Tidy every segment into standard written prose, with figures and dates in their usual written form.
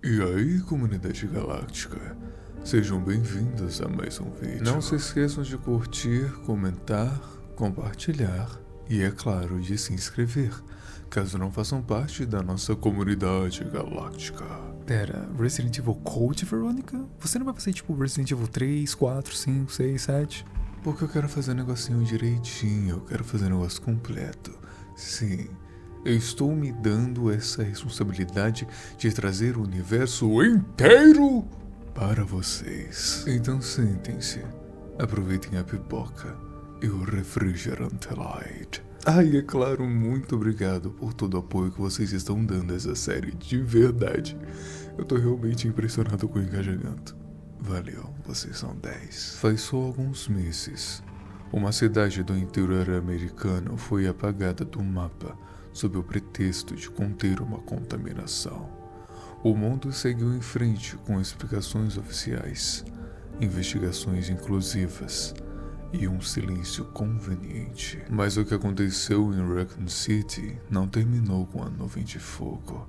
E aí, comunidade galáctica, sejam bem-vindos a mais um vídeo. Não se esqueçam de curtir, comentar, compartilhar e, é claro, de se inscrever, caso não façam parte da nossa comunidade galáctica. Pera, Resident Evil Code, Verônica? Você não vai fazer tipo Resident Evil 3, 4, 5, 6, 7? Porque eu quero fazer um negocinho direitinho, eu quero fazer um negócio completo. Sim, eu estou me dando essa responsabilidade de trazer o universo inteiro para vocês. Então sentem-se, aproveitem a pipoca e o refrigerante light. E é claro, muito obrigado por todo o apoio que vocês estão dando a essa série, de verdade. Eu tô realmente impressionado com o engajamento. Valeu, vocês são 10. Faz só alguns meses, uma cidade do interior americano foi apagada do mapa sob o pretexto de conter uma contaminação. O mundo seguiu em frente com explicações oficiais, investigações inclusivas e um silêncio conveniente. Mas o que aconteceu em Raccoon City não terminou com a nuvem de fogo.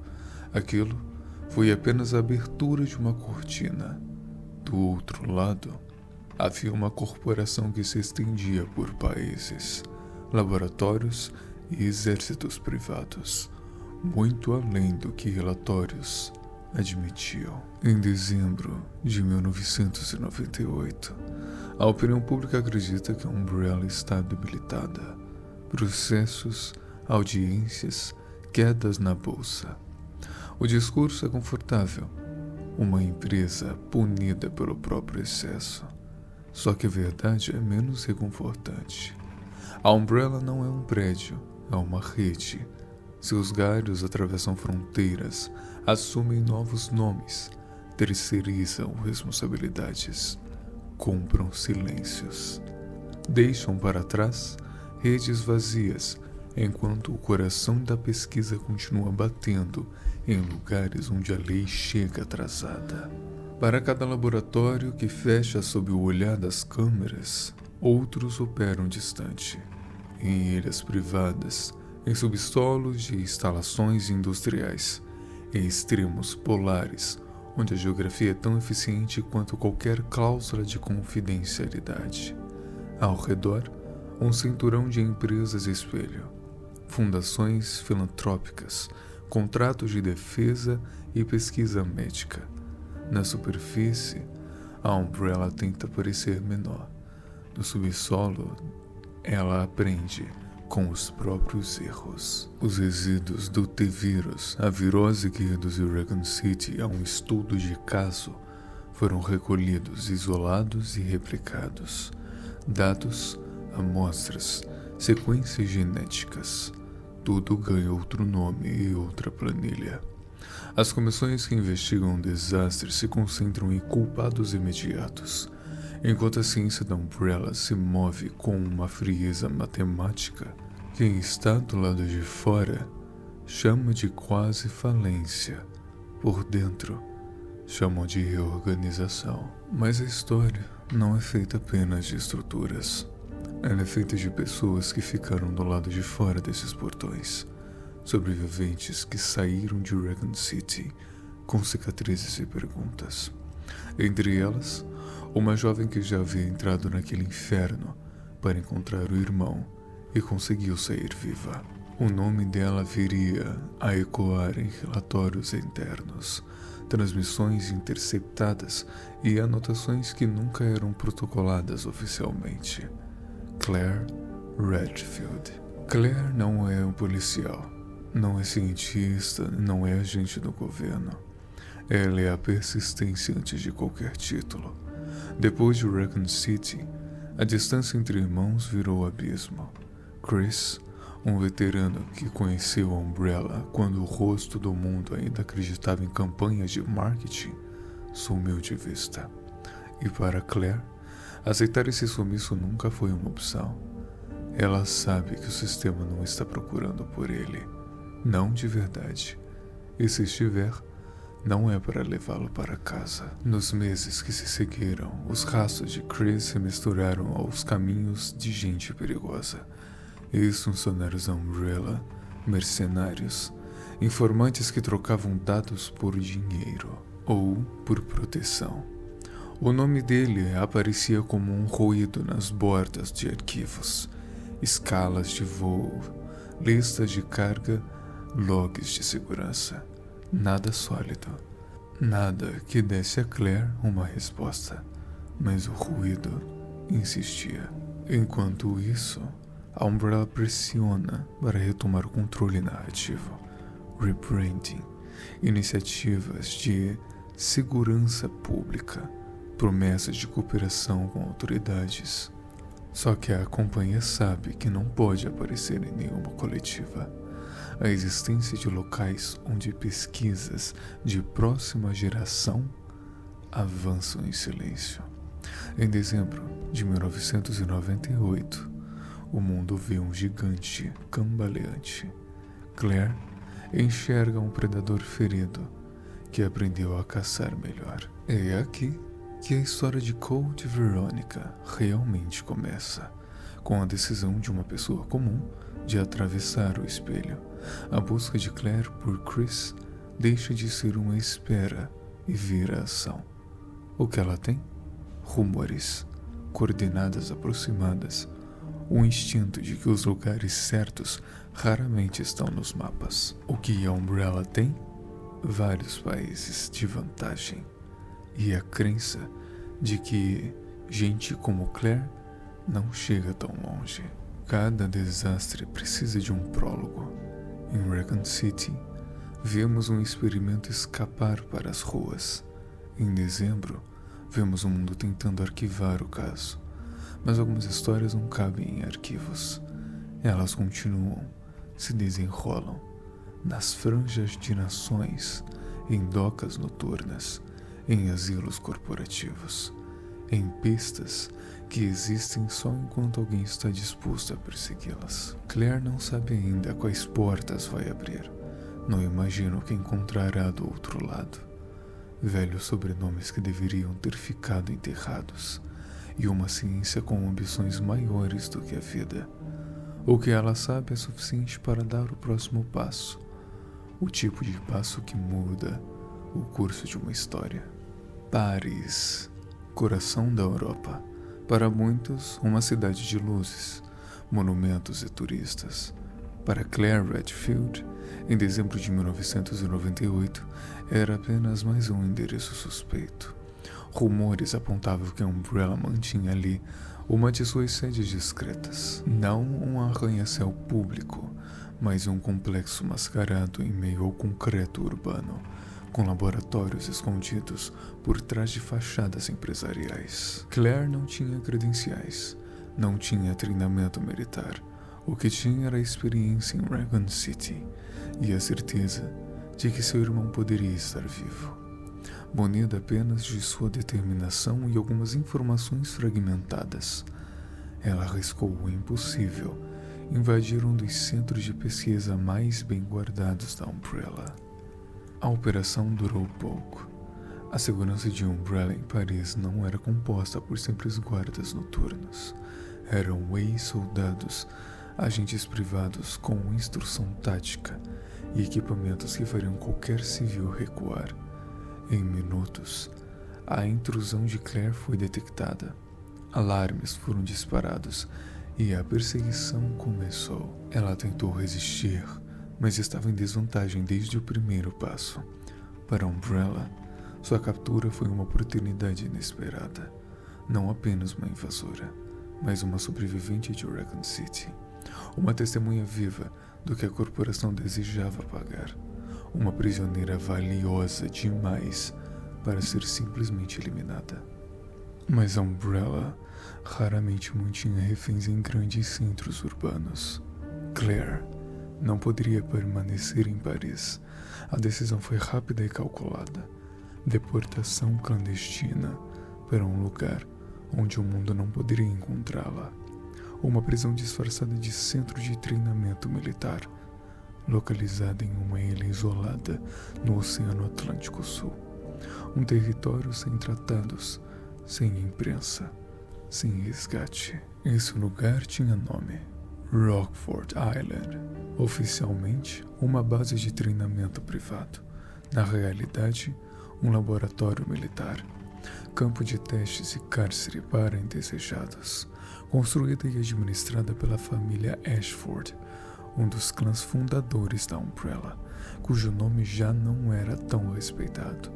Aquilo foi apenas a abertura de uma cortina. Do outro lado, havia uma corporação que se estendia por países, laboratórios e exércitos privados, muito além do que relatórios admitiam. Em dezembro de 1998, a opinião pública acredita que a Umbrella está debilitada. Processos, audiências, quedas na bolsa. O discurso é confortável. Uma empresa punida pelo próprio excesso. Só que a verdade é menos reconfortante. A Umbrella não é um prédio, é uma rede. Seus galhos atravessam fronteiras, assumem novos nomes, terceirizam responsabilidades, compram silêncios. Deixam para trás redes vazias, enquanto o coração da pesquisa continua batendo em lugares onde a lei chega atrasada. Para cada laboratório que fecha sob o olhar das câmeras, outros operam distante, em ilhas privadas, em subsolos de instalações industriais, em extremos polares, onde a geografia é tão eficiente quanto qualquer cláusula de confidencialidade. Ao redor, um cinturão de empresas espelho, fundações filantrópicas, contratos de defesa e pesquisa médica. Na superfície, a Umbrella tenta parecer menor. No subsolo, ela aprende com os próprios erros. Os resíduos do T-Vírus, a virose que reduziu Raccoon City a um estudo de caso, foram recolhidos, isolados e replicados. Dados, amostras, sequências genéticas. Tudo ganha outro nome e outra planilha. As comissões que investigam o desastre se concentram em culpados imediatos, enquanto a ciência da Umbrella se move com uma frieza matemática. Quem está do lado de fora chama de quase falência. Por dentro, chamam de reorganização. Mas a história não é feita apenas de estruturas. Ela é feita de pessoas que ficaram do lado de fora desses portões. Sobreviventes que saíram de Raccoon City com cicatrizes e perguntas. Entre elas, uma jovem que já havia entrado naquele inferno para encontrar o irmão e conseguiu sair viva. O nome dela viria a ecoar em relatórios internos, transmissões interceptadas e anotações que nunca eram protocoladas oficialmente. Claire Redfield. Claire não é um policial, não é cientista, não é agente do governo. Ela é a persistência antes de qualquer título. Depois de Raccoon City, a distância entre irmãos virou abismo. Chris, um veterano que conheceu a Umbrella quando o rosto do mundo ainda acreditava em campanhas de marketing, sumiu de vista. E para Claire, aceitar esse sumiço nunca foi uma opção. Ela sabe que o sistema não está procurando por ele. Não de verdade. E se estiver, não é para levá-lo para casa. Nos meses que se seguiram, os rastros de Chris se misturaram aos caminhos de gente perigosa. Ex-funcionários da Umbrella, mercenários informantes que trocavam dados por dinheiro ou por proteção. O nome dele aparecia como um ruído nas bordas de arquivos, escalas de voo, listas de carga, logs de segurança. Nada sólido, nada que desse a Claire uma resposta, mas o ruído insistia. Enquanto isso, a Umbrella pressiona para retomar o controle narrativo, rebranding, iniciativas de segurança pública, promessas de cooperação com autoridades. Só que a companhia sabe que não pode aparecer em nenhuma coletiva. A existência de locais onde pesquisas de próxima geração avançam em silêncio. Em dezembro de 1998, o mundo vê um gigante cambaleante. Claire enxerga um predador ferido que aprendeu a caçar melhor. É aqui que a história de Code Veronica realmente começa, com a decisão de uma pessoa comum de atravessar o espelho. A busca de Claire por Chris deixa de ser uma espera e vira ação. O que ela tem? Rumores, coordenadas aproximadas, o instinto de que os lugares certos raramente estão nos mapas. O que a Umbrella tem? Vários países de vantagem e a crença de que gente como Claire não chega tão longe. Cada desastre precisa de um prólogo. Em Raccoon City, vemos um experimento escapar para as ruas. Em dezembro, vemos o mundo tentando arquivar o caso, mas algumas histórias não cabem em arquivos. Elas continuam, se desenrolam, nas franjas de nações, em docas noturnas, em asilos corporativos, em pistas que existem só enquanto alguém está disposto a persegui-las. Claire não sabe ainda quais portas vai abrir. Não imagina o que encontrará do outro lado. Velhos sobrenomes que deveriam ter ficado enterrados, e uma ciência com ambições maiores do que a vida. O que ela sabe é suficiente para dar o próximo passo, o tipo de passo que muda o curso de uma história. Paris, coração da Europa. Para muitos, uma cidade de luzes, monumentos e turistas. Para Claire Redfield, em dezembro de 1998, era apenas mais um endereço suspeito. Rumores apontavam que a Umbrella mantinha ali uma de suas sedes discretas. Não um arranha-céu público, mas um complexo mascarado em meio ao concreto urbano, com laboratórios escondidos por trás de fachadas empresariais. Claire não tinha credenciais, não tinha treinamento militar. O que tinha era a experiência em Raccoon City e a certeza de que seu irmão poderia estar vivo. Munida apenas de sua determinação e algumas informações fragmentadas, ela arriscou o impossível: invadir um dos centros de pesquisa mais bem guardados da Umbrella. A operação durou pouco. A segurança de Umbrella em Paris não era composta por simples guardas noturnos. Eram ex-soldados, agentes privados com instrução tática e equipamentos que fariam qualquer civil recuar. Em minutos, a intrusão de Claire foi detectada. Alarmes foram disparados e a perseguição começou. Ela tentou resistir, mas estava em desvantagem desde o primeiro passo. Para Umbrella, sua captura foi uma oportunidade inesperada. Não apenas uma invasora, mas uma sobrevivente de Raccoon City. Uma testemunha viva do que a corporação desejava pagar. Uma prisioneira valiosa demais para ser simplesmente eliminada. Mas a Umbrella raramente mantinha reféns em grandes centros urbanos. Claire não poderia permanecer em Paris. A decisão foi rápida e calculada. Deportação clandestina para um lugar onde o mundo não poderia encontrá-la. Uma prisão disfarçada de centro de treinamento militar, localizada em uma ilha isolada no Oceano Atlântico Sul. Um território sem tratados, sem imprensa, sem resgate. Esse lugar tinha nome: Rockford Island, oficialmente uma base de treinamento privado, na realidade, um laboratório militar, campo de testes e cárcere para indesejados, construída e administrada pela família Ashford, um dos clãs fundadores da Umbrella, cujo nome já não era tão respeitado,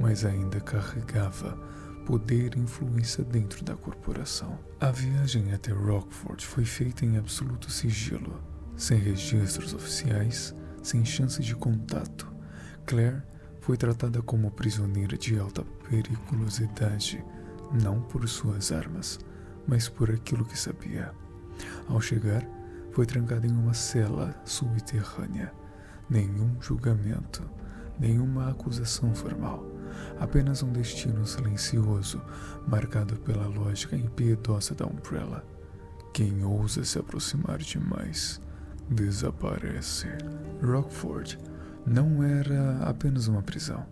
mas ainda carregava poder e influência dentro da corporação. A viagem até Rockford foi feita em absoluto sigilo, sem registros oficiais, sem chance de contato. Claire foi tratada como prisioneira de alta periculosidade, não por suas armas, mas por aquilo que sabia. Ao chegar, foi trancada em uma cela subterrânea. Nenhum julgamento, nenhuma acusação formal, apenas um destino silencioso, marcado pela lógica impiedosa da Umbrella. Quem ousa se aproximar demais, desaparece. Rockford não era apenas uma prisão.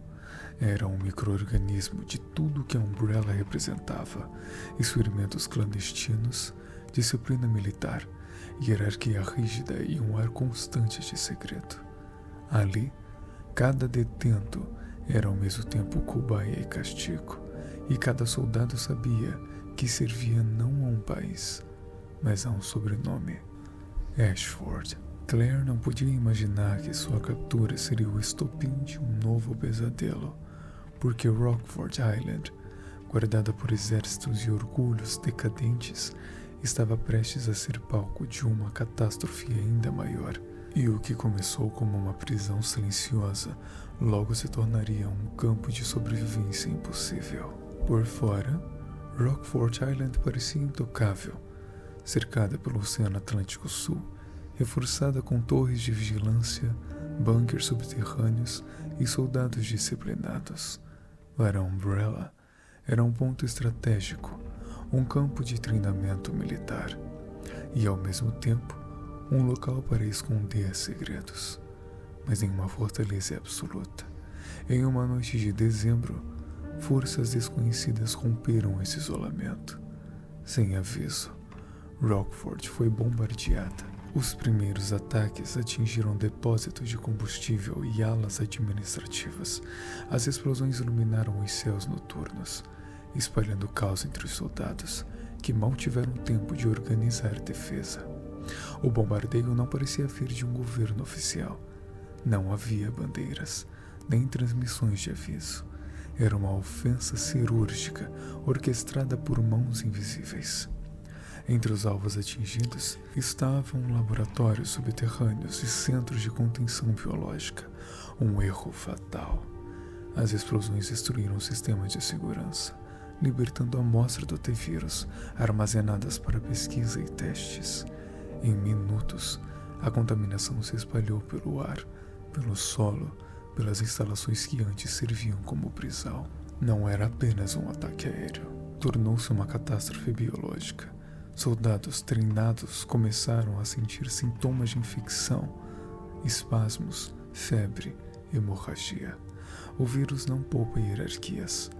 Era um micro-organismo de tudo que a Umbrella representava: experimentos clandestinos, disciplina militar, hierarquia rígida e um ar constante de segredo. Ali, cada detento era ao mesmo tempo cobaia e castigo, e cada soldado sabia que servia não a um país, mas a um sobrenome: Ashford. Claire não podia imaginar que sua captura seria o estopim de um novo pesadelo, porque Rockford Island, guardada por exércitos e orgulhos decadentes, estava prestes a ser palco de uma catástrofe ainda maior. E o que começou como uma prisão silenciosa, logo se tornaria um campo de sobrevivência impossível. Por fora, Rockford Island parecia intocável, cercada pelo Oceano Atlântico Sul, reforçada com torres de vigilância, bunkers subterrâneos e soldados disciplinados. Para a Umbrella, era um ponto estratégico, um campo de treinamento militar, e ao mesmo tempo, um local para esconder segredos. Mas em uma fortaleza absoluta, em uma noite de dezembro, forças desconhecidas romperam esse isolamento. Sem aviso, Rockford foi bombardeada. Os primeiros ataques atingiram depósitos de combustível e alas administrativas. As explosões iluminaram os céus noturnos, espalhando caos entre os soldados, que mal tiveram tempo de organizar defesa. O bombardeio não parecia vir de um governo oficial. Não havia bandeiras, nem transmissões de aviso. Era uma ofensa cirúrgica, orquestrada por mãos invisíveis. Entre os alvos atingidos estavam laboratórios subterrâneos e centros de contenção biológica. Um erro fatal. As explosões destruíram o sistema de segurança, libertando amostras do T-vírus armazenadas para pesquisa e testes. Em minutos, a contaminação se espalhou pelo ar, pelo solo, pelas instalações que antes serviam como prisão. Não era apenas um ataque aéreo. Tornou-se uma catástrofe biológica. Soldados treinados começaram a sentir sintomas de infecção, espasmos, febre, hemorragia. O vírus não poupa hierarquias.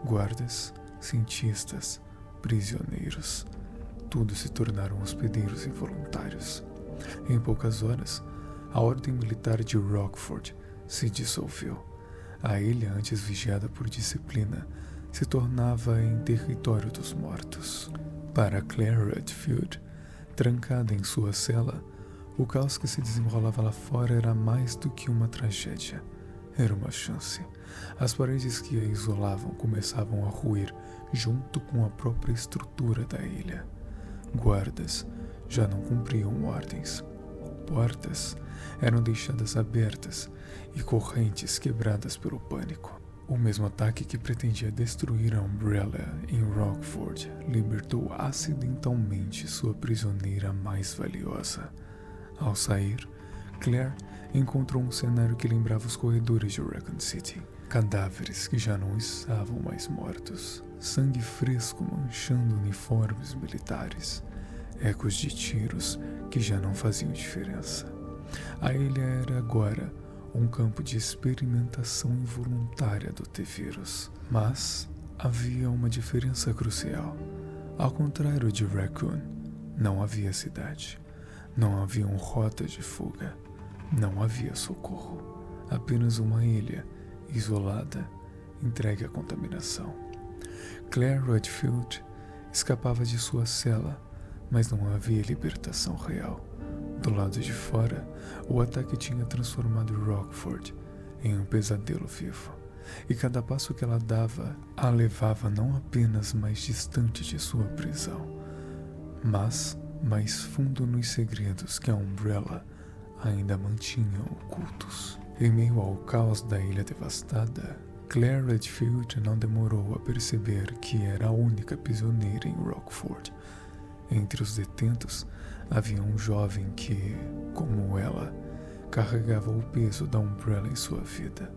Guardas, cientistas, prisioneiros. Todos se tornaram hospedeiros involuntários. Em poucas horas, a ordem militar de Rockford se dissolveu. A ilha, antes vigiada por disciplina, se tornava em território dos mortos. Para Claire Redfield, trancada em sua cela, o caos que se desenrolava lá fora era mais do que uma tragédia. Era uma chance. As paredes que a isolavam começavam a ruir junto com a própria estrutura da ilha. Guardas já não cumpriam ordens. Portas eram deixadas abertas e correntes quebradas pelo pânico. O mesmo ataque que pretendia destruir a Umbrella em Rockford libertou acidentalmente sua prisioneira mais valiosa. Ao sair, Claire encontrou um cenário que lembrava os corredores de Raccoon City. Cadáveres que já não estavam mais mortos, sangue fresco manchando uniformes militares, ecos de tiros que já não faziam diferença. A ilha era agora um campo de experimentação involuntária do T-vírus. Mas havia uma diferença crucial. Ao contrário de Raccoon, não havia cidade. Não havia rota de fuga. Não havia socorro. Apenas uma ilha, isolada, entregue à contaminação. Claire Redfield escapava de sua cela, mas não havia libertação real. Do lado de fora, o ataque tinha transformado Rockford em um pesadelo vivo, e cada passo que ela dava a levava não apenas mais distante de sua prisão, mas mais fundo nos segredos que a Umbrella ainda mantinha ocultos. Em meio ao caos da ilha devastada, Claire Redfield não demorou a perceber que era a única prisioneira em Rockford. Entre os detentos havia um jovem que, como ela, carregava o peso da Umbrella em sua vida.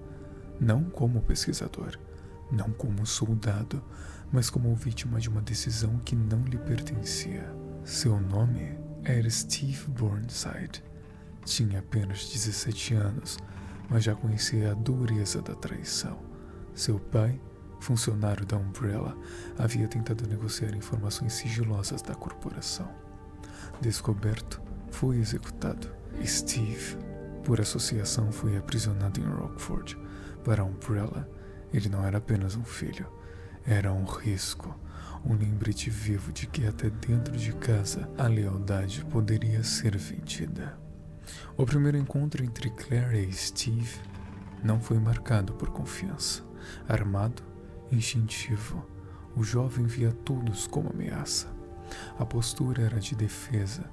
Não como pesquisador, não como soldado, mas como vítima de uma decisão que não lhe pertencia. Seu nome era Steve Burnside. Tinha apenas 17 anos, mas já conhecia a dureza da traição. Seu pai, funcionário da Umbrella, havia tentado negociar informações sigilosas da corporação. Descoberto, foi executado. Steve, por associação, foi aprisionado em Rockford. Para a Umbrella, ele não era apenas um filho, era um risco, um lembrete vivo de que até dentro de casa a lealdade poderia ser vendida. O primeiro encontro entre Claire e Steve não foi marcado por confiança. Armado, instintivo, o jovem via todos como ameaça. A postura era de defesa.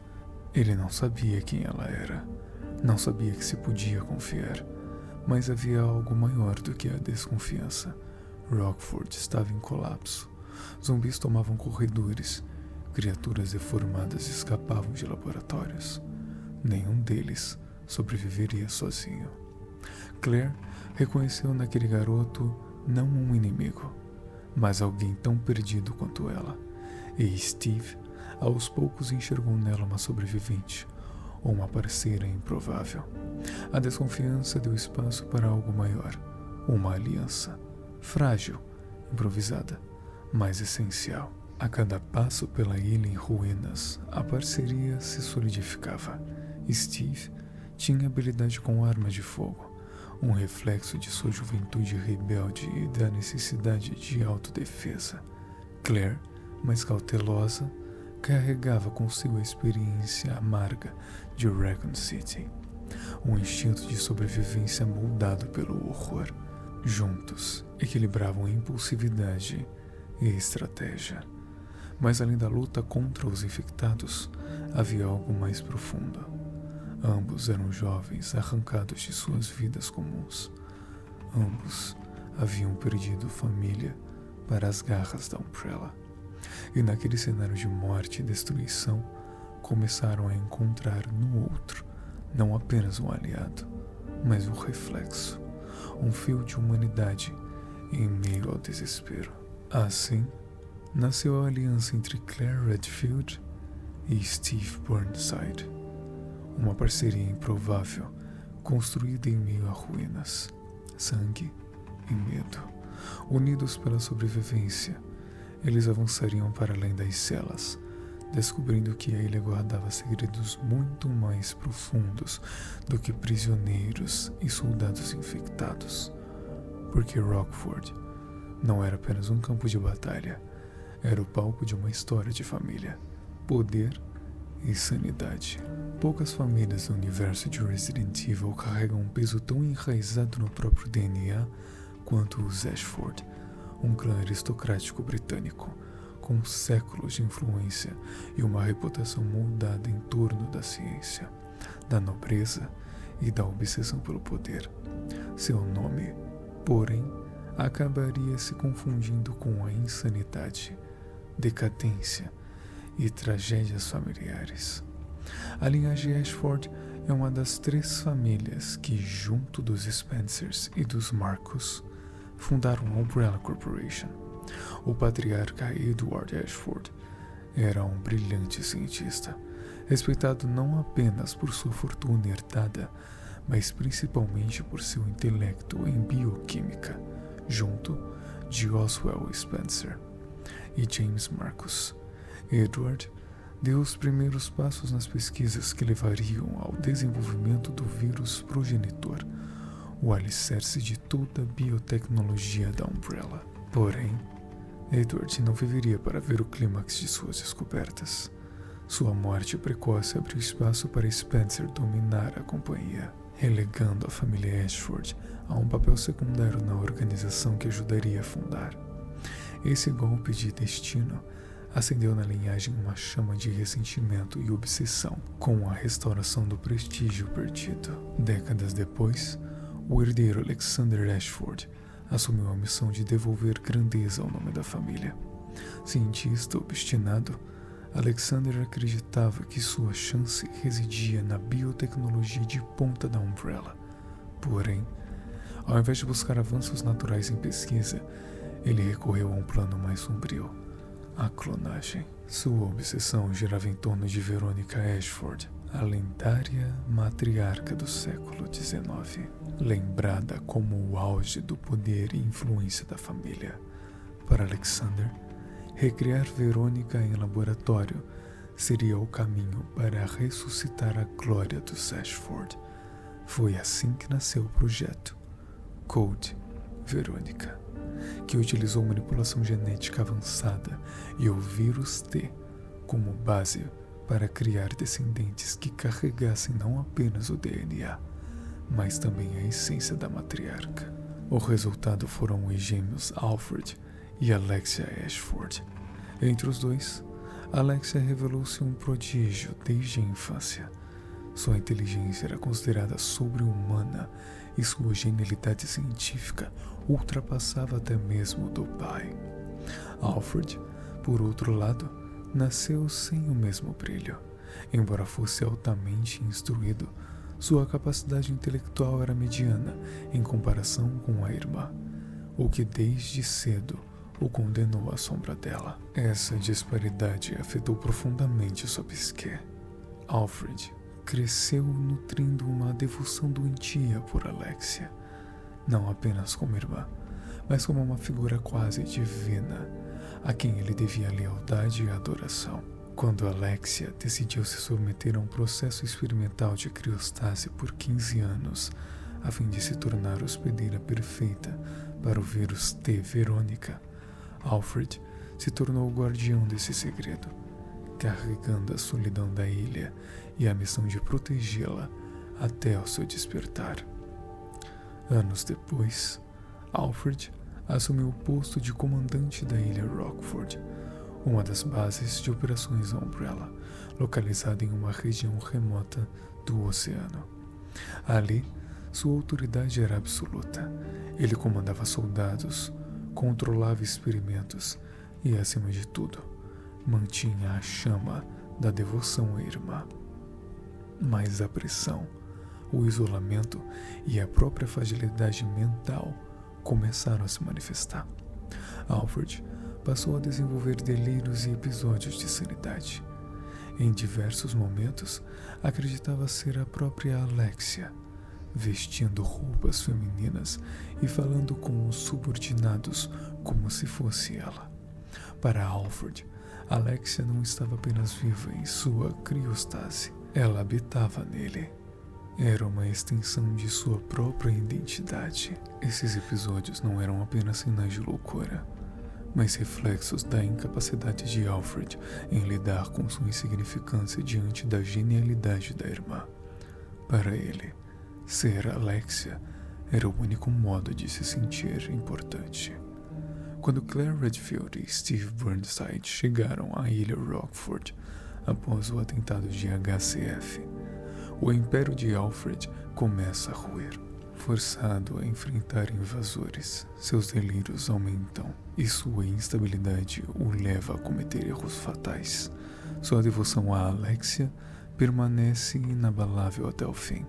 Ele não sabia quem ela era, não sabia que se podia confiar, mas havia algo maior do que a desconfiança. Rockford estava em colapso. Zumbis tomavam corredores, criaturas deformadas escapavam de laboratórios. Nenhum deles sobreviveria sozinho. Claire reconheceu naquele garoto não um inimigo, mas alguém tão perdido quanto ela. E Steve, aos poucos, enxergou nela uma sobrevivente, ou uma parceira improvável. A desconfiança deu espaço para algo maior, uma aliança, frágil, improvisada, mas essencial. A cada passo pela ilha em ruínas, a parceria se solidificava. Steve tinha habilidade com armas de fogo, um reflexo de sua juventude rebelde e da necessidade de autodefesa. Claire, mais cautelosa, carregava consigo a experiência amarga de Raccoon City, um instinto de sobrevivência moldado pelo horror. Juntos, equilibravam impulsividade e estratégia. Mas além da luta contra os infectados, havia algo mais profundo. Ambos eram jovens arrancados de suas vidas comuns. Ambos haviam perdido família para as garras da Umbrella. E naquele cenário de morte e destruição, começaram a encontrar no outro não apenas um aliado, mas um reflexo, um fio de humanidade em meio ao desespero. Assim, nasceu a aliança entre Claire Redfield e Steve Burnside. Uma parceria improvável, construída em meio a ruínas, sangue e medo. Unidos pela sobrevivência, eles avançariam para além das celas, descobrindo que a ilha guardava segredos muito mais profundos do que prisioneiros e soldados infectados. Porque Rockford não era apenas um campo de batalha, era o palco de uma história de família, poder e sanidade. Poucas famílias do universo de Resident Evil carregam um peso tão enraizado no próprio DNA quanto os Ashford, um clã aristocrático britânico, com séculos de influência e uma reputação moldada em torno da ciência, da nobreza e da obsessão pelo poder. Seu nome, porém, acabaria se confundindo com a insanidade, decadência e tragédias familiares. A linhagem Ashford é uma das 3 famílias que, junto dos Spencers e dos Marcus, fundaram a Umbrella Corporation. O patriarca Edward Ashford era um brilhante cientista, respeitado não apenas por sua fortuna herdada, mas principalmente por seu intelecto em bioquímica, junto de Oswell Spencer e James Marcus. Edward deu os primeiros passos nas pesquisas que levariam ao desenvolvimento do vírus progenitor, o alicerce de toda a biotecnologia da Umbrella. Porém, Edward não viveria para ver o clímax de suas descobertas. Sua morte precoce abriu espaço para Spencer dominar a companhia, relegando a família Ashford a um papel secundário na organização que ajudaria a fundar. Esse golpe de destino acendeu na linhagem uma chama de ressentimento e obsessão com a restauração do prestígio perdido. Décadas depois, o herdeiro Alexander Ashford assumiu a missão de devolver grandeza ao nome da família. Cientista obstinado, Alexander acreditava que sua chance residia na biotecnologia de ponta da Umbrella. Porém, ao invés de buscar avanços naturais em pesquisa, ele recorreu a um plano mais sombrio: a clonagem. Sua obsessão girava em torno de Veronica Ashford, a lendária matriarca do século XIX, lembrada como o auge do poder e influência da família. Para Alexander, recriar Veronica em laboratório seria o caminho para ressuscitar a glória dos Ashford. Foi assim que nasceu o projeto Code Veronica, que utilizou manipulação genética avançada e o vírus T como base para criar descendentes que carregassem não apenas o DNA, mas também a essência da matriarca. O resultado foram os gêmeos Alfred e Alexia Ashford. Entre os dois, Alexia revelou-se um prodígio desde a infância. Sua inteligência era considerada sobre-humana e sua genialidade científica ultrapassava até mesmo do pai. Alfred, por outro lado, nasceu sem o mesmo brilho. Embora fosse altamente instruído, sua capacidade intelectual era mediana em comparação com a irmã, o que desde cedo o condenou à sombra dela. Essa disparidade afetou profundamente sua psique. Alfred cresceu nutrindo uma devoção doentia por Alexia, não apenas como irmã, mas como uma figura quase divina, a quem ele devia lealdade e adoração. Quando Alexia decidiu se submeter a um processo experimental de criostase por 15 anos, a fim de se tornar hospedeira perfeita para o vírus T. Veronica, Alfred se tornou o guardião desse segredo, carregando a solidão da ilha e a missão de protegê-la até ao seu despertar. Anos depois, Alfred assumiu o posto de comandante da ilha Rockford, uma das bases de operações da Umbrella, localizada em uma região remota do oceano. Ali, sua autoridade era absoluta. Ele comandava soldados, controlava experimentos e, acima de tudo, mantinha a chama da devoção à irmã. Mas a pressão, o isolamento e a própria fragilidade mental começaram a se manifestar. Alfred passou a desenvolver delírios e episódios de sanidade. Em diversos momentos, acreditava ser a própria Alexia, vestindo roupas femininas e falando com os subordinados como se fosse ela. Para Alfred, Alexia não estava apenas viva em sua criostase, ela habitava nele. Era uma extensão de sua própria identidade. Esses episódios não eram apenas sinais de loucura, mas reflexos da incapacidade de Alfred em lidar com sua insignificância diante da genialidade da irmã. Para ele, ser Alexia era o único modo de se sentir importante. Quando Claire Redfield e Steve Burnside chegaram à ilha Rockford após o atentado de HCF, o império de Alfred começa a ruir. Forçado a enfrentar invasores, seus delírios aumentam e sua instabilidade o leva a cometer erros fatais. Sua devoção a Alexia permanece inabalável até o fim.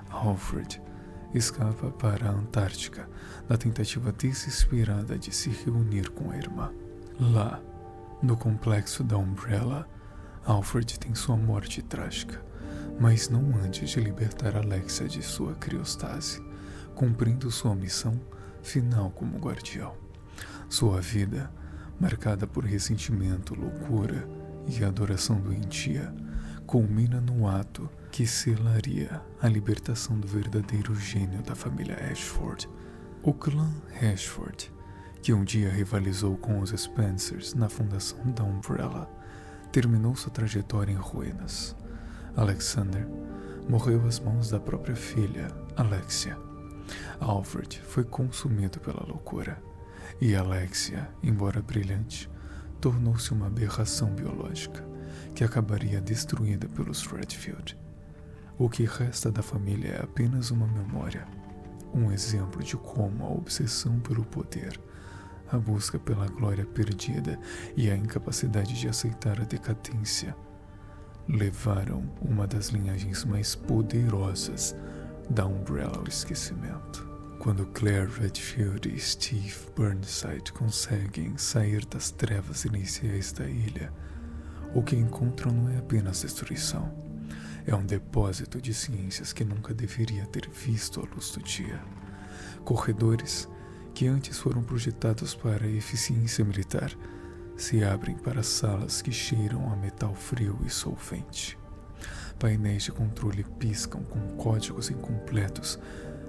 Alfred escapa para a Antártica na tentativa desesperada de se reunir com a irmã. Lá, no complexo da Umbrella, Alfred tem sua morte trágica, mas não antes de libertar Alexia de sua criostase, cumprindo sua missão final como guardião. Sua vida, marcada por ressentimento, loucura e a adoração doentia culmina no ato que selaria a libertação do verdadeiro gênio da família Ashford. O clã Ashford, que um dia rivalizou com os Spencers na fundação da Umbrella, terminou sua trajetória em ruínas. Alexander morreu às mãos da própria filha, Alexia. Alfred foi consumido pela loucura, e Alexia, embora brilhante, tornou-se uma aberração biológica que acabaria destruída pelos Redfield. O que resta da família é apenas uma memória, um exemplo de como a obsessão pelo poder, a busca pela glória perdida e a incapacidade de aceitar a decadência levaram uma das linhagens mais poderosas da Umbrella ao esquecimento. Quando Claire Redfield e Steve Burnside conseguem sair das trevas iniciais da ilha, o que encontram não é apenas destruição, é um depósito de ciências que nunca deveria ter visto a luz do dia. Corredores que antes foram projetados para a eficiência militar se abrem para salas que cheiram a metal frio e solvente. Painéis de controle piscam com códigos incompletos.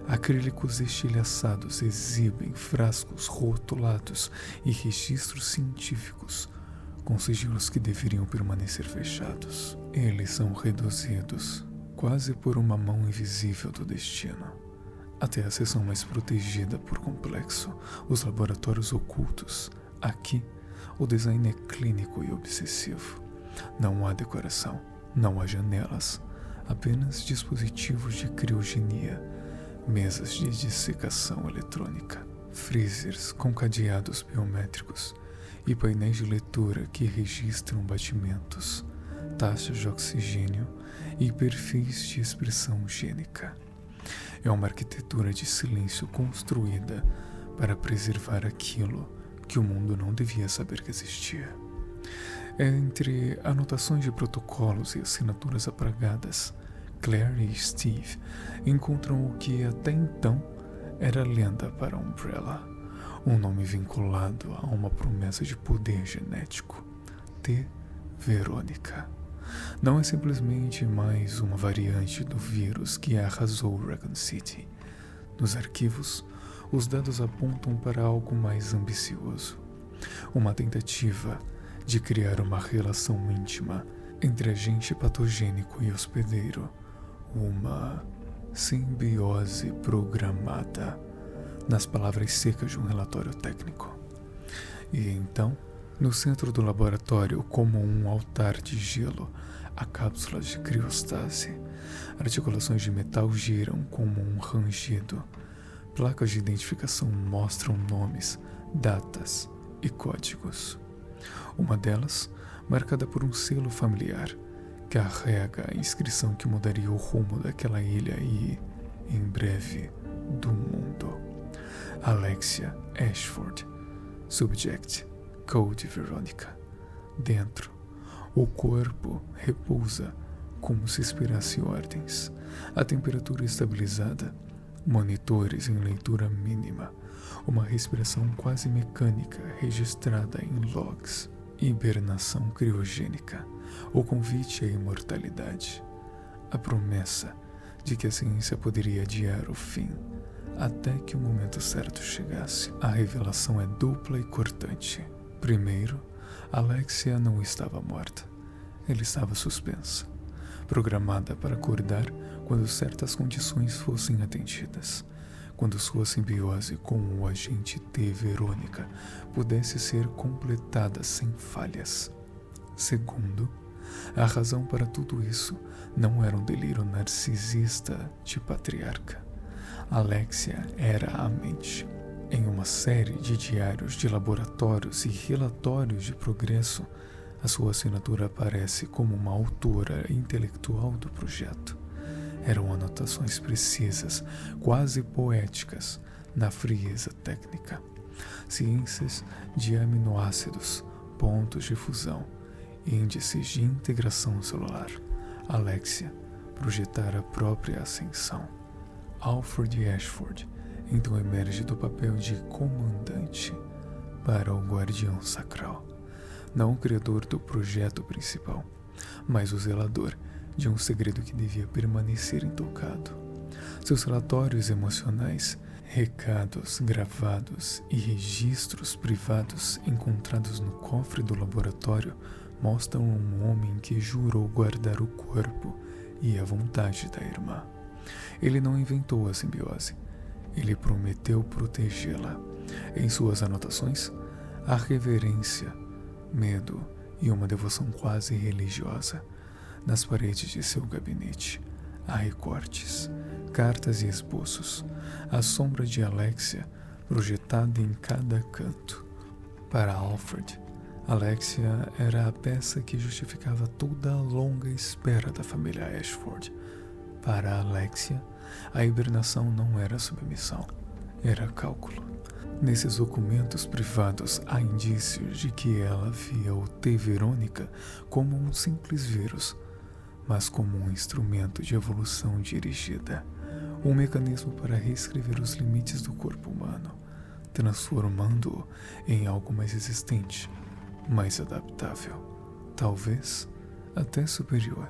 Acrílicos estilhaçados exibem frascos rotulados e registros científicos com sigilos que deveriam permanecer fechados. Eles são reduzidos, quase por uma mão invisível do destino, até a seção mais protegida por complexo, os laboratórios ocultos. Aqui, o design é clínico e obsessivo. Não há decoração, não há janelas, apenas dispositivos de criogenia, mesas de dissecação eletrônica, freezers com cadeados biométricos e painéis de leitura que registram batimentos, taxas de oxigênio e perfis de expressão gênica. É uma arquitetura de silêncio construída para preservar aquilo que o mundo não devia saber que existia. Entre anotações de protocolos e assinaturas apagadas, Claire e Steve encontram o que até então era lenda para Umbrella, um nome vinculado a uma promessa de poder genético, T. Verônica. Não é simplesmente mais uma variante do vírus que arrasou Raccoon City. Nos arquivos, os dados apontam para algo mais ambicioso, uma tentativa de criar uma relação íntima entre agente patogênico e hospedeiro, uma simbiose programada, nas palavras secas de um relatório técnico. E então, no centro do laboratório, como um altar de gelo, há cápsulas de criostase. Articulações de metal giram como um rangido. Placas de identificação mostram nomes, datas e códigos. Uma delas, marcada por um selo familiar, carrega a inscrição que mudaria o rumo daquela ilha e, em breve, do mundo. Alexia Ashford. Subject. Code Verônica. Dentro, o corpo repousa como se esperasse ordens. A temperatura estabilizada, monitores em leitura mínima, uma respiração quase mecânica registrada em logs. Hibernação criogênica, o convite à imortalidade, a promessa de que a ciência poderia adiar o fim até que o momento certo chegasse. A revelação é dupla e cortante. Primeiro, Alexia não estava morta. Ela estava suspensa, programada para acordar quando certas condições fossem atendidas, quando sua simbiose com o agente T. Verônica pudesse ser completada sem falhas. Segundo, a razão para tudo isso não era um delírio narcisista de patriarca. Alexia era a mente. Em uma série de diários de laboratórios e relatórios de progresso, a sua assinatura aparece como uma autora intelectual do projeto. Eram anotações precisas, quase poéticas, na frieza técnica. Ciências de aminoácidos, pontos de fusão, índices de integração celular. Alexia projetara a própria ascensão. Alfred Ashford então emerge do papel de comandante para o guardião sacral. não o criador do projeto principal, mas o zelador de um segredo que devia permanecer intocado. Seus relatórios emocionais, recados gravados e registros privados encontrados no cofre do laboratório mostram um homem que jurou guardar o corpo e a vontade da irmã. Ele não inventou a simbiose, ele prometeu protegê-la. Em suas anotações, há reverência, medo e uma devoção quase religiosa. Nas paredes de seu gabinete, há recortes, cartas e esboços, a sombra de Alexia projetada em cada canto. Para Alfred, Alexia era a peça que justificava toda a longa espera da família Ashford. Para Alexia, a hibernação não era submissão, era cálculo. Nesses documentos privados há indícios de que ela via o T. Verônica como um simples vírus, mas como um instrumento de evolução dirigida, um mecanismo para reescrever os limites do corpo humano, transformando-o em algo mais resistente, mais adaptável, talvez até superior.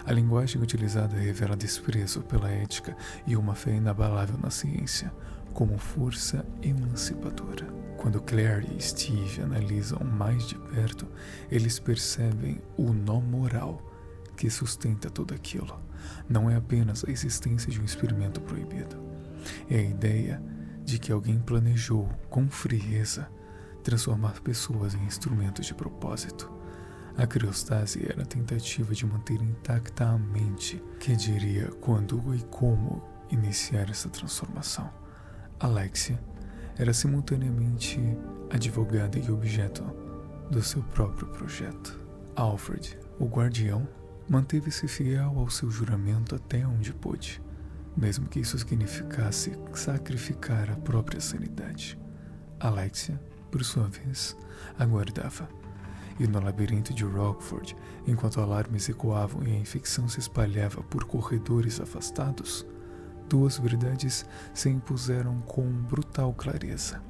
A linguagem utilizada revela desprezo pela ética e uma fé inabalável na ciência, como força emancipadora. Quando Claire e Steve analisam mais de perto, eles percebem o nó moral que sustenta tudo aquilo. Não é apenas a existência de um experimento proibido. É a ideia de que alguém planejou, com frieza, transformar pessoas em instrumentos de propósito. A criostase era a tentativa de manter intacta a mente, que diria quando e como iniciar essa transformação. Alexia era simultaneamente advogada e objeto do seu próprio projeto. Alfred, o guardião, manteve-se fiel ao seu juramento até onde pôde, mesmo que isso significasse sacrificar a própria sanidade. Alexia, por sua vez, aguardava. E no labirinto de Rockford, enquanto alarmes ecoavam e a infecção se espalhava por corredores afastados, duas verdades se impuseram com brutal clareza.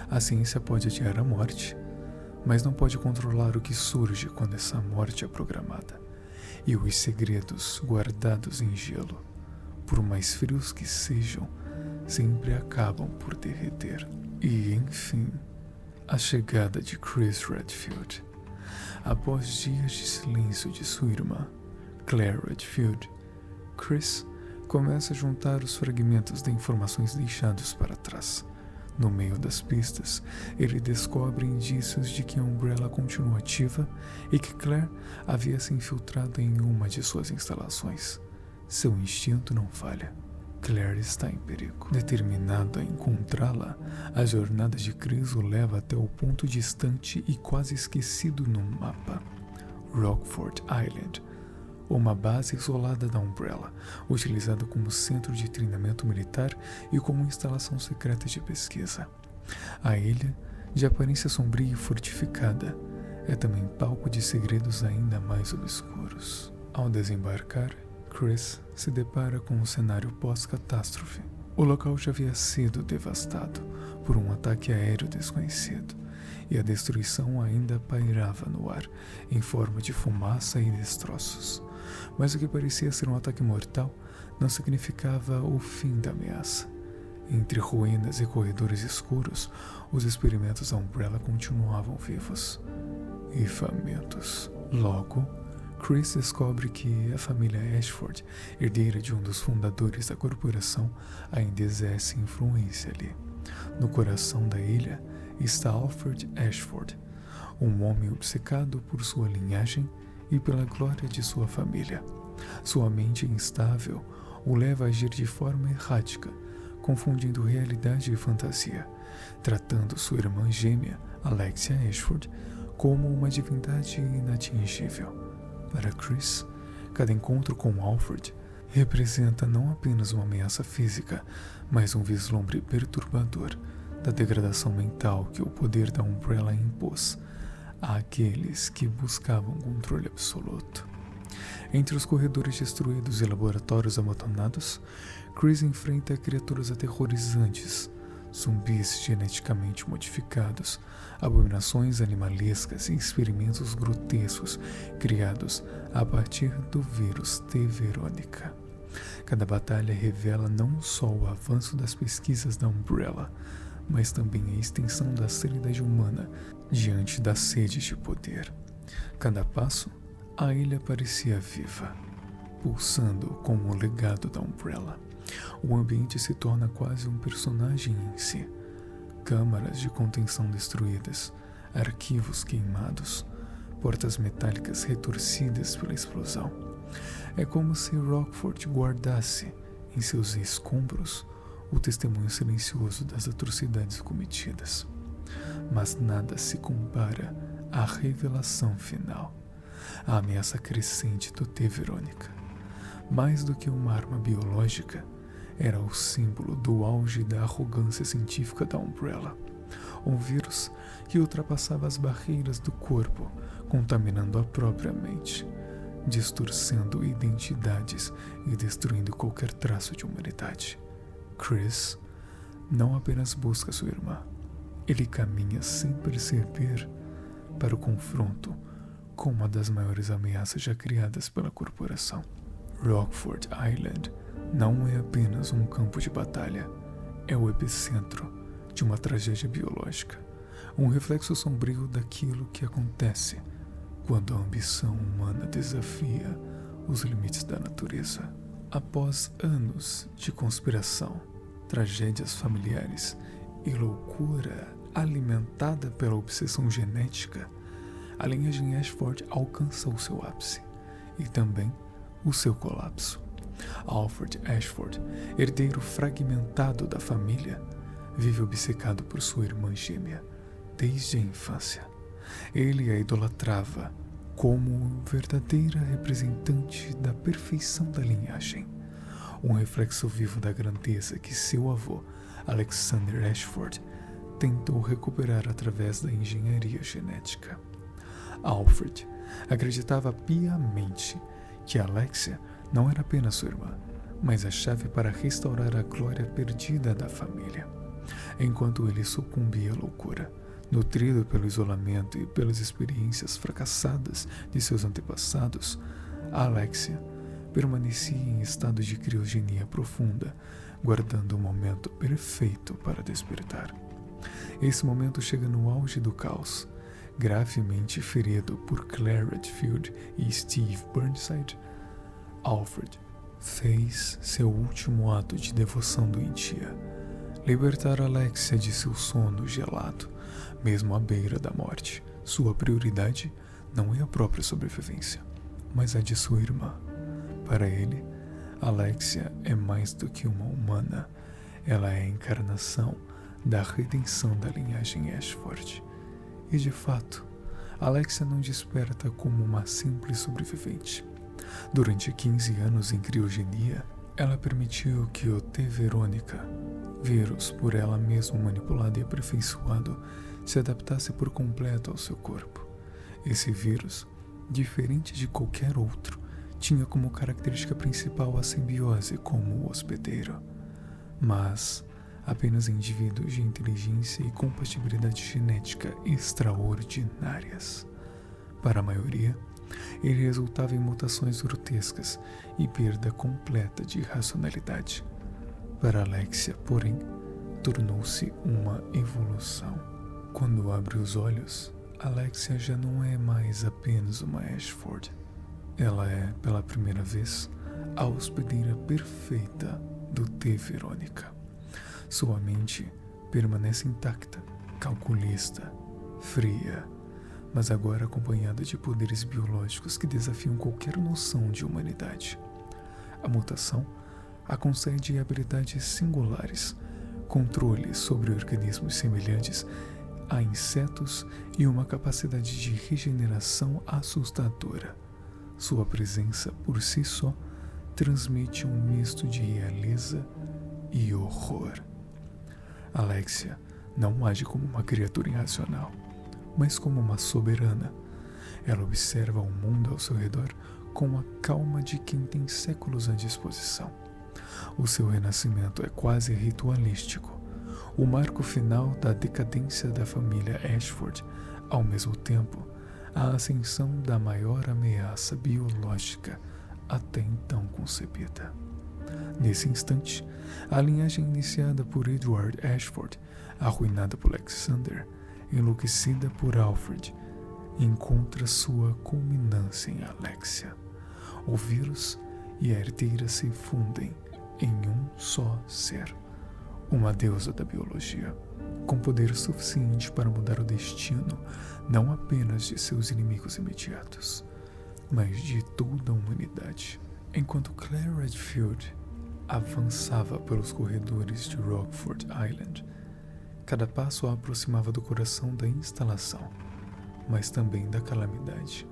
A ciência pode adiar a morte, mas não pode controlar o que surge quando essa morte é programada. E os segredos guardados em gelo, por mais frios que sejam, sempre acabam por derreter. E, enfim, a chegada de Chris Redfield. Após dias de silêncio de sua irmã, Claire Redfield, Chris começa a juntar os fragmentos de informações deixados para trás. No meio das pistas, ele descobre indícios de que a Umbrella continua ativa e que Claire havia se infiltrado em uma de suas instalações. Seu instinto não falha. Claire está em perigo. Determinado a encontrá-la, a jornada de Chris o leva até o ponto distante e quase esquecido no mapa, Rockford Island, uma base isolada da Umbrella, utilizada como centro de treinamento militar e como instalação secreta de pesquisa. A ilha, de aparência sombria e fortificada, é também palco de segredos ainda mais obscuros. Ao desembarcar, Chris se depara com um cenário pós-catástrofe. O local já havia sido devastado por um ataque aéreo desconhecido, e a destruição ainda pairava no ar, em forma de fumaça e destroços. Mas o que parecia ser um ataque mortal não significava o fim da ameaça. Entre ruínas e corredores escuros, os experimentos da Umbrella continuavam vivos e famintos. Logo, Chris descobre que a família Ashford, herdeira de um dos fundadores da corporação, ainda exerce influência ali. No coração da ilha está Alfred Ashford, um homem obcecado por sua linhagem e pela glória de sua família. Sua mente instável o leva a agir de forma errática, confundindo realidade e fantasia, tratando sua irmã gêmea, Alexia Ashford, como uma divindade inatingível. Para Chris, cada encontro com Alfred representa não apenas uma ameaça física, mas um vislumbre perturbador da degradação mental que o poder da Umbrella impôs àqueles que buscavam controle absoluto. Entre os corredores destruídos e laboratórios abandonados, Chris enfrenta criaturas aterrorizantes, zumbis geneticamente modificados, abominações animalescas e experimentos grotescos criados a partir do vírus T. Veronica. Cada batalha revela não só o avanço das pesquisas da Umbrella, mas também a extensão da sanidade humana diante da sede de poder. Cada passo, a ilha parecia viva, pulsando com o legado da Umbrella. O ambiente se torna quase um personagem em si. Câmaras de contenção destruídas, arquivos queimados, portas metálicas retorcidas pela explosão. É como se Rockford guardasse em seus escombros o testemunho silencioso das atrocidades cometidas. Mas nada se compara à revelação final, a ameaça crescente do T. Veronica. Mais do que uma arma biológica, era o símbolo do auge da arrogância científica da Umbrella. Um vírus que ultrapassava as barreiras do corpo, contaminando a própria mente, distorcendo identidades e destruindo qualquer traço de humanidade. Chris não apenas busca sua irmã, ele caminha sem perceber para o confronto com uma das maiores ameaças já criadas pela corporação. Rockford Island não é apenas um campo de batalha, é o epicentro de uma tragédia biológica, um reflexo sombrio daquilo que acontece quando a ambição humana desafia os limites da natureza. Após anos de conspiração, tragédias familiares e loucura alimentada pela obsessão genética, a linhagem Ashford alcança o seu ápice e também o seu colapso. Alfred Ashford, herdeiro fragmentado da família, vive obcecado por sua irmã gêmea desde a infância. Ele a idolatrava como verdadeira representante da perfeição da linhagem, um reflexo vivo da grandeza que seu avô, Alexander Ashford, tentou recuperar através da engenharia genética. Alfred acreditava piamente que Alexia não era apenas sua irmã, mas a chave para restaurar a glória perdida da família. Enquanto ele sucumbia à loucura, nutrido pelo isolamento e pelas experiências fracassadas de seus antepassados, Alexia permanecia em estado de criogenia profunda, guardando o momento perfeito para despertar. Esse momento chega no auge do caos. Gravemente ferido por Claire Redfield e Steve Burnside, Alfred fez seu último ato de devoção doentia: libertar Alexia de seu sono gelado, mesmo à beira da morte. Sua prioridade não é a própria sobrevivência, mas a de sua irmã. Para ele, Alexia é mais do que uma humana. Ela é a encarnação da redenção da linhagem Ashford. E de fato, Alexia não desperta como uma simples sobrevivente. Durante 15 anos em criogenia, ela permitiu que o T. Veronica, vírus por ela mesma manipulado e aperfeiçoado, se adaptasse por completo ao seu corpo. Esse vírus, diferente de qualquer outro, tinha como característica principal a simbiose como o hospedeiro. Mas apenas indivíduos de inteligência e compatibilidade genética extraordinárias. Para a maioria, ele resultava em mutações grotescas e perda completa de racionalidade. Para Alexia, porém, tornou-se uma evolução. Quando abre os olhos, Alexia já não é mais apenas uma Ashford. Ela é, pela primeira vez, a hospedeira perfeita do T. Veronica. Sua mente permanece intacta, calculista, fria, mas agora acompanhada de poderes biológicos que desafiam qualquer noção de humanidade. A mutação a concede habilidades singulares, controle sobre organismos semelhantes a insetos e uma capacidade de regeneração assustadora. Sua presença por si só transmite um misto de realeza e horror. Alexia não age como uma criatura irracional, mas como uma soberana. Ela observa o mundo ao seu redor com a calma de quem tem séculos à disposição. O seu renascimento é quase ritualístico, o marco final da decadência da família Ashford, ao mesmo tempo, a ascensão da maior ameaça biológica até então concebida. Nesse instante, a linhagem iniciada por Edward Ashford, arruinada por Alexander, enlouquecida por Alfred, encontra sua culminância em Alexia. O vírus e a herdeira se fundem em um só ser, uma deusa da biologia, com poder suficiente para mudar o destino não apenas de seus inimigos imediatos, mas de toda a humanidade. Enquanto Claire Redfield avançava pelos corredores de Rockford Island, cada passo a aproximava do coração da instalação, mas também da calamidade.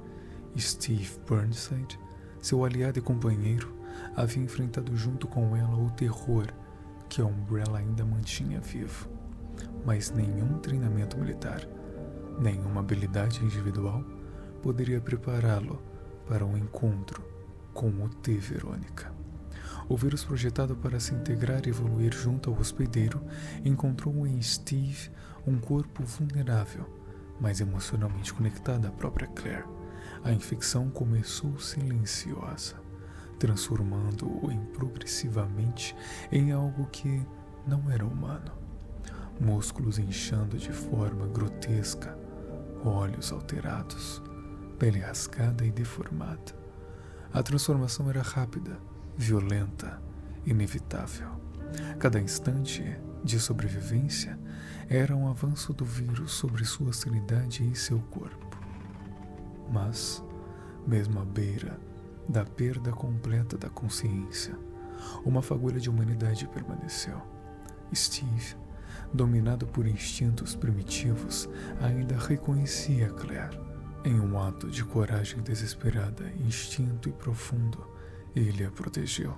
Steve Burnside, seu aliado e companheiro, havia enfrentado junto com ela o terror que a Umbrella ainda mantinha vivo. Mas nenhum treinamento militar, nenhuma habilidade individual poderia prepará-lo para um encontro com o T. Verônica. O vírus projetado para se integrar e evoluir junto ao hospedeiro encontrou em Steve um corpo vulnerável, mas emocionalmente conectado à própria Claire. A infecção começou silenciosa, transformando-o progressivamente em algo que não era humano. Músculos inchando de forma grotesca, olhos alterados, pele rasgada e deformada. A transformação era rápida, violenta, inevitável. Cada instante de sobrevivência era um avanço do vírus sobre sua sanidade e seu corpo. Mas, mesmo à beira da perda completa da consciência, uma fagulha de humanidade permaneceu. Steve, dominado por instintos primitivos, ainda reconhecia Claire. Em um ato de coragem desesperada, instinto e profundo, ele a protegeu.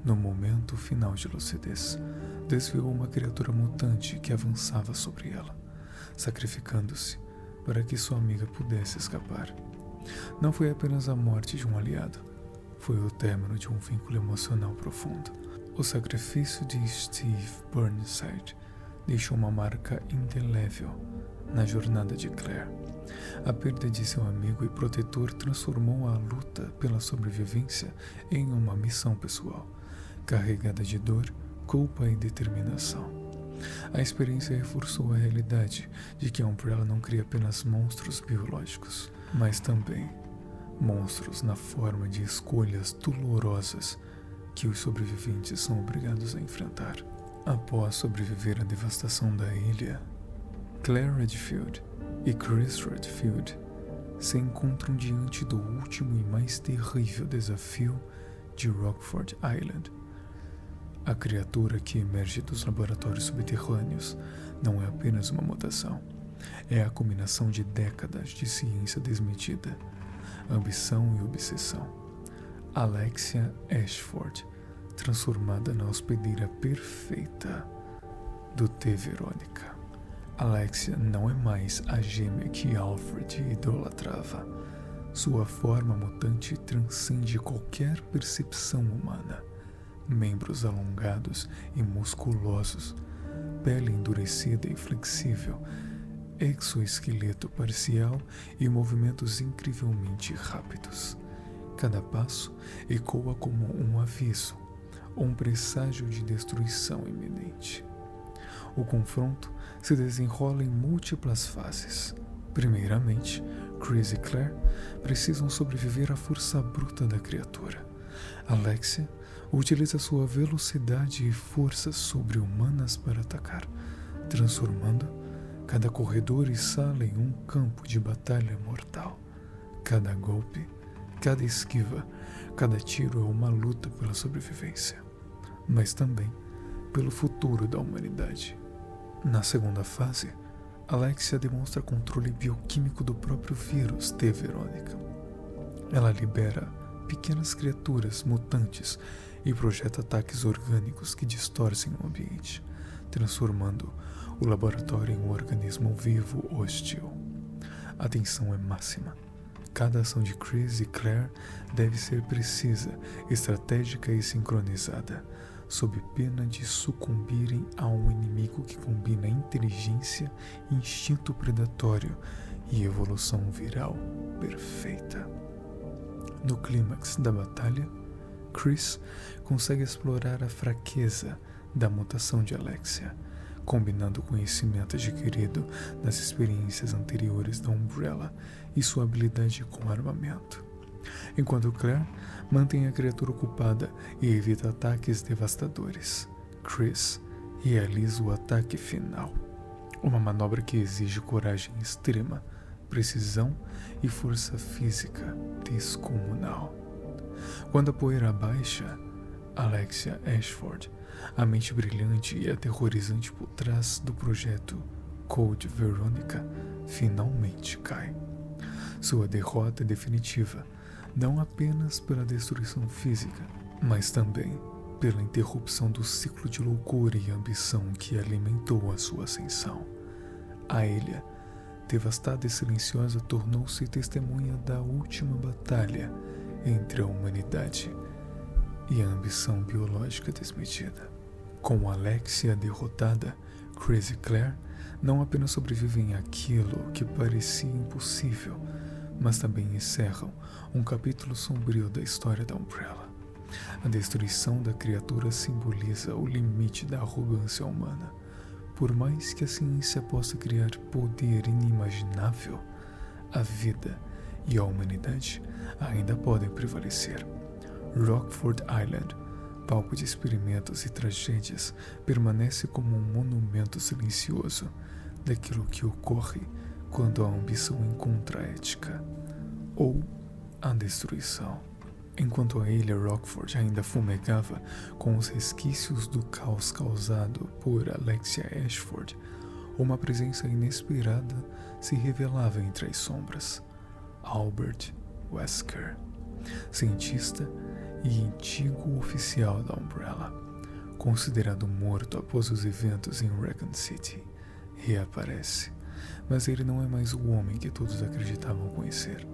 No momento final de lucidez, desviou uma criatura mutante que avançava sobre ela, sacrificando-se para que sua amiga pudesse escapar. Não foi apenas a morte de um aliado, foi o término de um vínculo emocional profundo. O sacrifício de Steve Burnside deixou uma marca indelével na jornada de Claire. A perda de seu amigo e protetor transformou a luta pela sobrevivência em uma missão pessoal, carregada de dor, culpa e determinação. A experiência reforçou a realidade de que a Umbrella não cria apenas monstros biológicos, mas também monstros na forma de escolhas dolorosas que os sobreviventes são obrigados a enfrentar. Após sobreviver à devastação da ilha, Claire Redfield e Chris Redfield se encontram diante do último e mais terrível desafio de Rockford Island. A criatura que emerge dos laboratórios subterrâneos não é apenas uma mutação, é a combinação de décadas de ciência desmedida, ambição e obsessão. Alexia Ashford, transformada na hospedeira perfeita do T. Verônica. Alexia não é mais a gêmea que Alfred idolatrava. Sua forma mutante transcende qualquer percepção humana. Membros alongados e musculosos, pele endurecida e flexível, exoesqueleto parcial e movimentos incrivelmente rápidos. Cada passo ecoa como um aviso, um presságio de destruição iminente. O confronto se desenrola em múltiplas fases. Primeiramente, Chris e Claire precisam sobreviver à força bruta da criatura. Alexia utiliza sua velocidade e forças sobre-humanas para atacar, transformando cada corredor e sala em um campo de batalha mortal. Cada golpe, cada esquiva, cada tiro é uma luta pela sobrevivência, mas também pelo futuro da humanidade. Na segunda fase, Alexia demonstra controle bioquímico do próprio vírus T. Verônica. Ela libera pequenas criaturas mutantes e projeta ataques orgânicos que distorcem o ambiente, transformando o laboratório em um organismo vivo hostil. A tensão é máxima. Cada ação de Chris e Claire deve ser precisa, estratégica e sincronizada. sob pena de sucumbirem a um inimigo que combina inteligência, instinto predatório e evolução viral perfeita. No clímax da batalha, Chris consegue explorar a fraqueza da mutação de Alexia, combinando o conhecimento adquirido nas experiências anteriores da Umbrella e sua habilidade com armamento. Enquanto Claire mantém a criatura ocupada e evita ataques devastadores, Chris realiza o ataque final, uma manobra que exige coragem extrema, precisão e força física descomunal. Quando a poeira baixa, Alexia Ashford, a mente brilhante e aterrorizante por trás do projeto Code Veronica, finalmente cai. Sua derrota é definitiva, não apenas pela destruição física, mas também pela interrupção do ciclo de loucura e ambição que alimentou a sua ascensão. A ilha, devastada e silenciosa, tornou-se testemunha da última batalha entre a humanidade e a ambição biológica desmedida. Com Alexia derrotada, Chris e Claire não apenas sobrevivem àquilo que parecia impossível, mas também encerram um capítulo sombrio da história da Umbrella. A destruição da criatura simboliza o limite da arrogância humana. Por mais que a ciência possa criar poder inimaginável, a vida e a humanidade ainda podem prevalecer. Rockford Island, palco de experimentos e tragédias, permanece como um monumento silencioso daquilo que ocorre quando a ambição encontra a ética, ou a destruição. Enquanto a ilha Rockford ainda fumegava com os resquícios do caos causado por Alexia Ashford, uma presença inesperada se revelava entre as sombras. Albert Wesker, cientista e antigo oficial da Umbrella, considerado morto após os eventos em Raccoon City, reaparece. Mas ele não é mais o homem que todos acreditavam conhecer.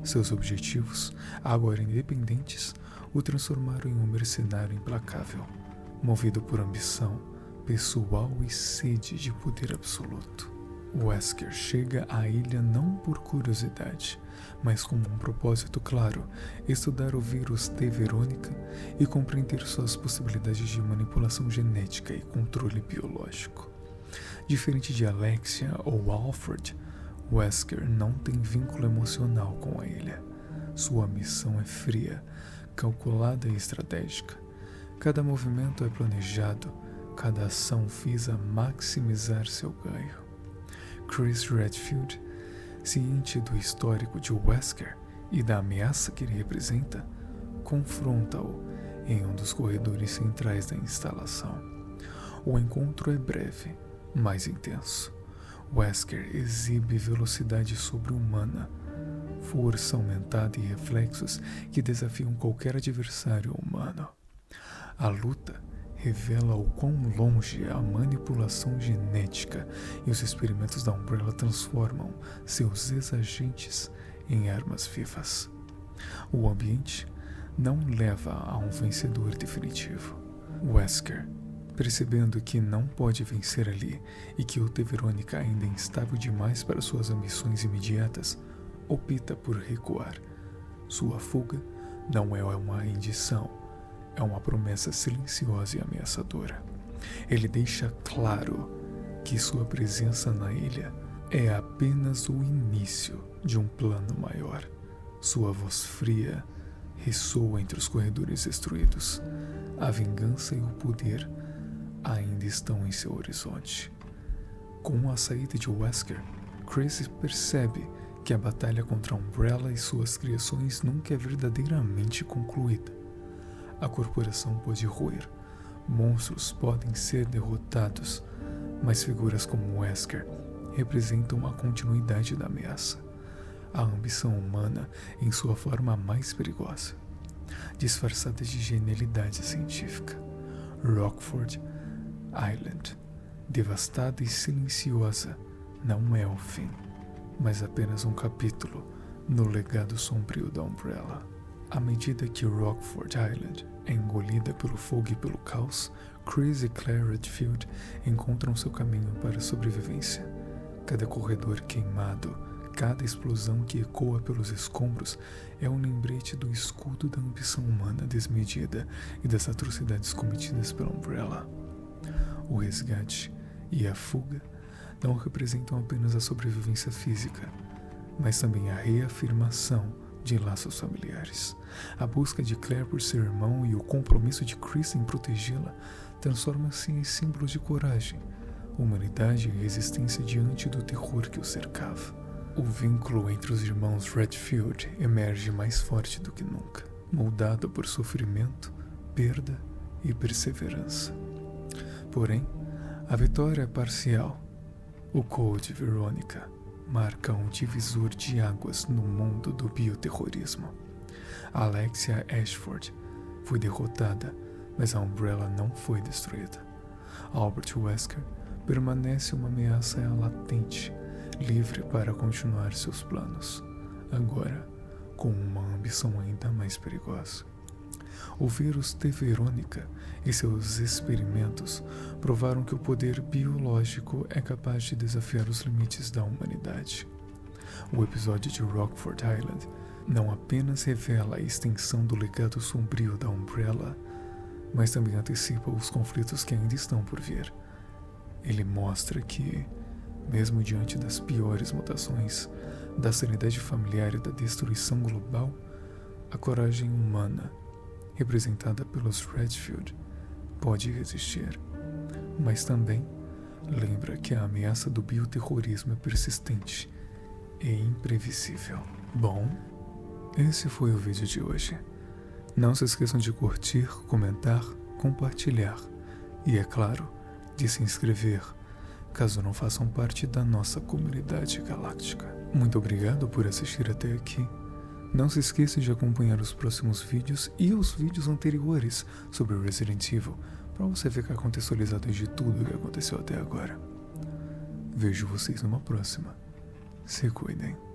Seus objetivos, agora independentes, o transformaram em um mercenário implacável, movido por ambição pessoal e sede de poder absoluto. Wesker chega à ilha não por curiosidade, mas com um propósito claro: estudar o vírus T. Veronica e compreender suas possibilidades de manipulação genética e controle biológico. Diferente de Alexia ou Alfred, Wesker não tem vínculo emocional com a ilha. Sua missão é fria, calculada e estratégica. Cada movimento é planejado, cada ação visa maximizar seu ganho. Chris Redfield, ciente do histórico de Wesker e da ameaça que ele representa, confronta-o em um dos corredores centrais da instalação. O encontro é breve, mas intenso. Wesker exibe velocidade sobre-humana, força aumentada e reflexos que desafiam qualquer adversário humano. A luta revela o quão longe a manipulação genética e os experimentos da Umbrella transformam seus ex-agentes em armas vivas. O ambiente não leva a um vencedor definitivo. Wesker, percebendo que não pode vencer ali e que o T. Veronica ainda é instável demais para suas ambições imediatas, opta por recuar. Sua fuga não é uma rendição, é uma promessa silenciosa e ameaçadora. Ele deixa claro que sua presença na ilha é apenas o início de um plano maior. Sua voz fria ressoa entre os corredores destruídos. A vingança e o poder ainda estão em seu horizonte. Com a saída de Wesker, Chris percebe que a batalha contra a Umbrella e suas criações nunca é verdadeiramente concluída. A corporação pode ruir, monstros podem ser derrotados, mas figuras como Wesker representam a continuidade da ameaça, a ambição humana em sua forma mais perigosa, disfarçada de genialidade científica. Rockford Island, devastada e silenciosa, não é o fim, mas apenas um capítulo no legado sombrio da Umbrella. À medida que Rockford Island é engolida pelo fogo e pelo caos, Chris e Claire Redfield encontram seu caminho para a sobrevivência. Cada corredor queimado, cada explosão que ecoa pelos escombros é um lembrete do escudo da ambição humana desmedida e das atrocidades cometidas pela Umbrella. O resgate e a fuga não representam apenas a sobrevivência física, mas também a reafirmação de laços familiares. A busca de Claire por seu irmão e o compromisso de Chris em protegê-la transforma-se em símbolos de coragem, humanidade e resistência diante do terror que o cercava. O vínculo entre os irmãos Redfield emerge mais forte do que nunca, moldado por sofrimento, perda e perseverança. Porém, a vitória é parcial. O Code Veronica marca um divisor de águas no mundo do bioterrorismo. Alexia Ashford foi derrotada, mas a Umbrella não foi destruída. Albert Wesker permanece uma ameaça latente, livre para continuar seus planos, agora com uma ambição ainda mais perigosa. O vírus T. Veronica e seus experimentos provaram que o poder biológico é capaz de desafiar os limites da humanidade. O episódio de Rockford Island não apenas revela a extensão do legado sombrio da Umbrella, mas também antecipa os conflitos que ainda estão por vir. Ele mostra que, mesmo diante das piores mutações, da sanidade familiar e da destruição global, a coragem humana, representada pelos Redfield, pode resistir. Mas também lembra que a ameaça do bioterrorismo é persistente e imprevisível. Bom, esse foi o vídeo de hoje. Não se esqueçam de curtir, comentar, compartilhar e, é claro, de se inscrever, caso não façam parte da nossa comunidade galáctica. Muito obrigado por assistir até aqui. Não se esqueça de acompanhar os próximos vídeos e os vídeos anteriores sobre Resident Evil, para você ficar contextualizado de tudo o que aconteceu até agora. Vejo vocês numa próxima. Se cuidem.